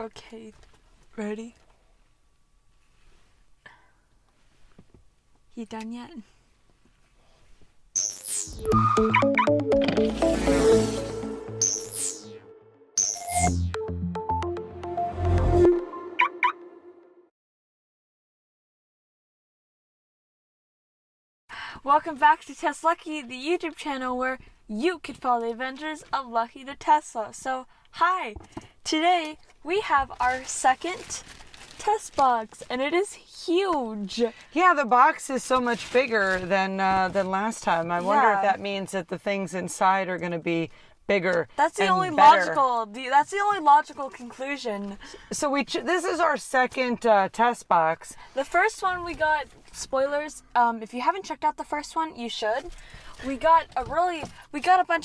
Okay, ready? You done yet? Welcome back to TesLUCKY, the YouTube channel where you could follow the adventures of Lucky the Tesla. So, hi! Today we have our second TesBox, and it is huge. Yeah, the box is so much bigger than last time. I wonder if that means that the things inside are going to be bigger. That's the and only better. That's the only logical conclusion. So this is our second TesBox. The first one we got, spoilers, if you haven't checked out the first one, you should. We got a bunch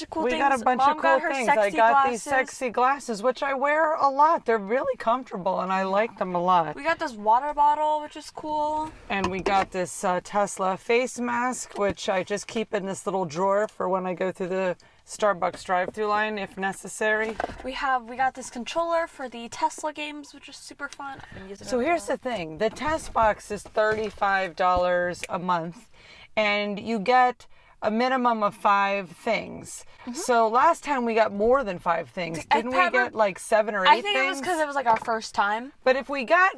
of cool things. We got a bunch of cool things. I got these sexy glasses, which I wear a lot. They're really comfortable, and I like them a lot. We got this water bottle, which is cool. And we got this Tesla face mask, which I just keep in this little drawer for when I go through the Starbucks drive-thru line, if necessary. We got this controller for the Tesla games, which is super fun. So here's the thing. The TesBox is $35 a month, and you get a minimum of 5 things. Mm-hmm. So last time we got more than 5 things. Didn't we get like 7 or 8 things? I think it was because it was like our first time. But if you got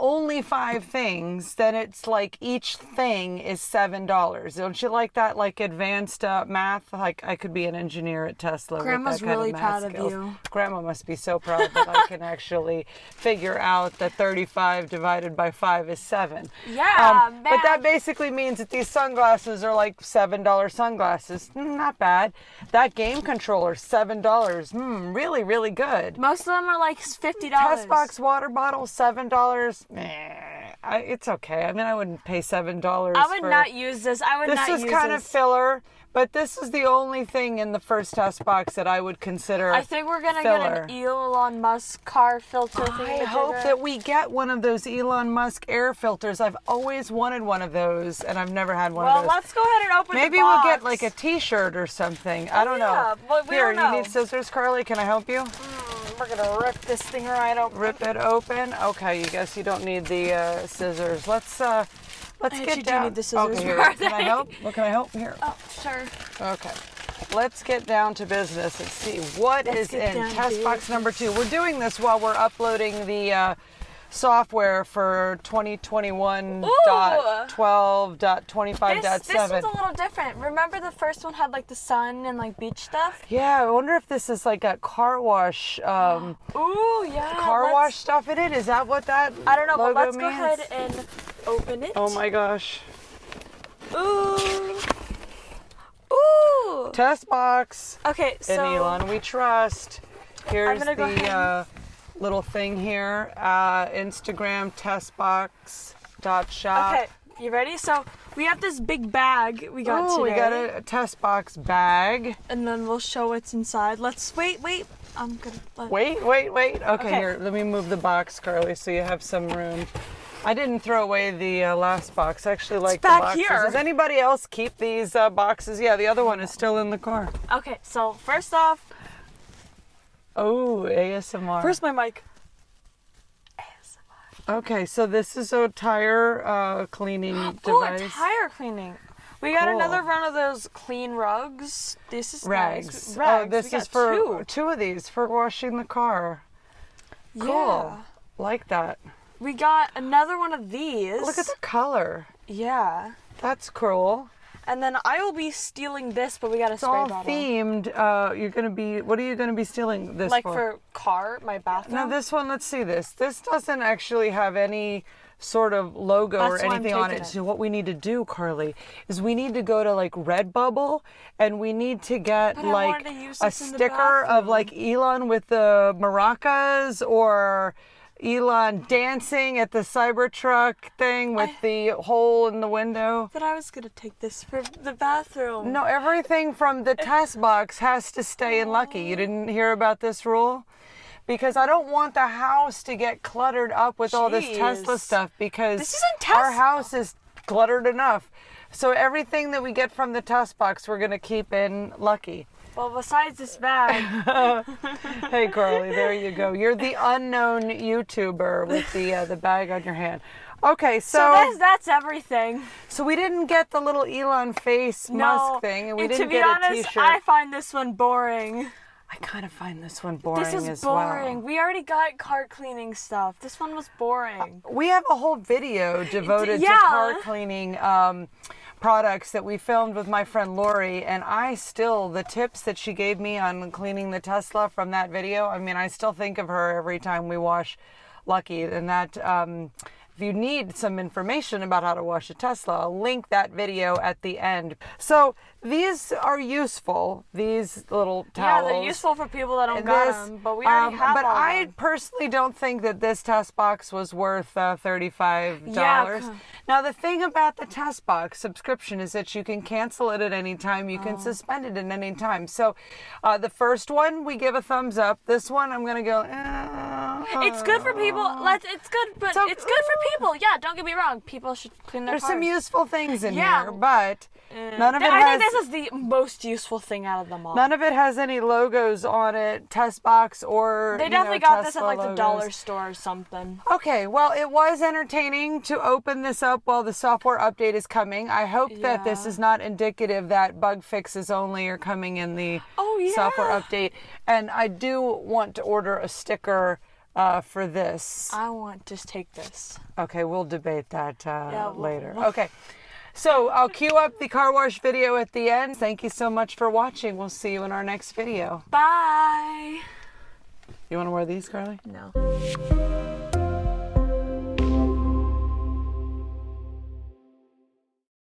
only 5 things, then it's like each thing is $7. Don't you like that, like advanced math? Like I could be an engineer at Tesla. Grandma's with that kind really of proud skills. of you. Grandma must be so proud that I can actually figure out that 35 divided by 5 is 7. Yeah, man. But that basically means that these sunglasses are like $7 sunglasses. Not bad. That game controller, $7. Really, really good. Most of them are like $50. TesBox water bottle, $7. It's okay. I mean, I wouldn't pay $7. I would not use this. This is kind of filler. But this is the only thing in the first TesBox that I would consider I think we're going to get an Elon Musk car filter thing. I hope that we get one of those Elon Musk air filters. I've always wanted one of those, and I've never had one of those. Well, let's go ahead and open Maybe the box. We'll get like a t-shirt or something. I don't know. But we Here, don't know. You need scissors, Carly? Can I help you? We're going to rip this thing right open. Rip it open? Okay, you guess you don't need the scissors. Let's get down. Do need the scissors. Okay, here. Can I help? What can I help? Here. Oh, sure. Okay. Let's get down to business and see what is in TesBox number 2. We're doing this while we're uploading the software for 2021.12.25.7. This one's a little different. Remember the first one had like the sun and like beach stuff? Yeah, I wonder if this is like a car wash. Ooh, yeah. Car wash stuff in it? Is that what that I don't know, logo but let's means? go ahead and open it. Oh my gosh. Ooh. Ooh. TesBox. Okay, so. In Elon we trust. Here's the little thing here. Instagram TesBox.shop. Okay, you ready? So we have this big bag we got today. We got a TesBox bag. And then we'll show what's inside. Let's wait. I'm gonna wait. Okay, here, let me move the box, Carly, so you have some room. I didn't throw away the last box. I actually like the boxes. Here. Does anybody else keep these boxes? Yeah, the other one is still in the car. Okay, so first off. Oh, ASMR. Where's my mic? ASMR. Okay, so this is a tire cleaning device. Oh, a tire cleaning. We got another run of those clean rugs. This is rags. Nice. Oh, this is for two of these for washing the car. Yeah. Cool. Like that. We got another one of these. Look at the color. Yeah. That's cool. And then I will be stealing this, but we got a spray bottle. It's all themed. What are you gonna be stealing this like for? My bathroom? Now this one, let's see this. This doesn't actually have any sort of logo or anything on it. So what we need to do, Carly, is we need to go to like Redbubble and we need to get like a sticker of like Elon with the maracas or Elon dancing at the Cybertruck thing with the hole in the window. But I was going to take this for the bathroom. No, everything from the TesBox has to stay in Lucky. You didn't hear about this rule? Because I don't want the house to get cluttered up with all this Tesla stuff because this isn't Tesla. Our house is cluttered enough. So everything that we get from the TesBox, we're going to keep in Lucky. Well, besides this bag. Hey, Carly, there you go. You're the unknown YouTuber with the bag on your hand. Okay, so that's everything. So we didn't get the little Elon face mask thing, and we didn't get a T-shirt. To be honest, I find this one boring. I kind of find this one boring as well. This is boring. We already got car cleaning stuff. This one was boring. We have a whole video devoted to car cleaning products that we filmed with my friend Lori, and the tips that she gave me on cleaning the Tesla from that video, I mean, I still think of her every time we wash Lucky, and that if you need some information about how to wash a Tesla, I'll link that video at the end. So these are useful, these little towels. Yeah, they're useful for people that don't got them, but we already have But all I them. personally don't think that this TesBox was worth $35. Yeah. Now, the thing about the TesBox subscription is that you can cancel it at any time. You can suspend it at any time. So the first one, we give a thumbs up. This one, I'm going to go, It's good for people. It's good, but So- it's good for people. Yeah, don't get me wrong. People should clean their There's cars. some useful things in here, but none of it I has... think this is the most useful thing out of them all. None of it has any logos on it, TesBox or They definitely got this at Tesla like the logos. dollar store or something. Okay, well, it was entertaining to open this up while the software update is coming. I hope that this is not indicative that bug fixes only are coming in the software update. And I do want to order a sticker for this. I want to take this. Okay, we'll debate that later. Okay. So I'll queue up the car wash video at the end. Thank you so much for watching. We'll see you in our next video. Bye. You want to wear these, Carly? No.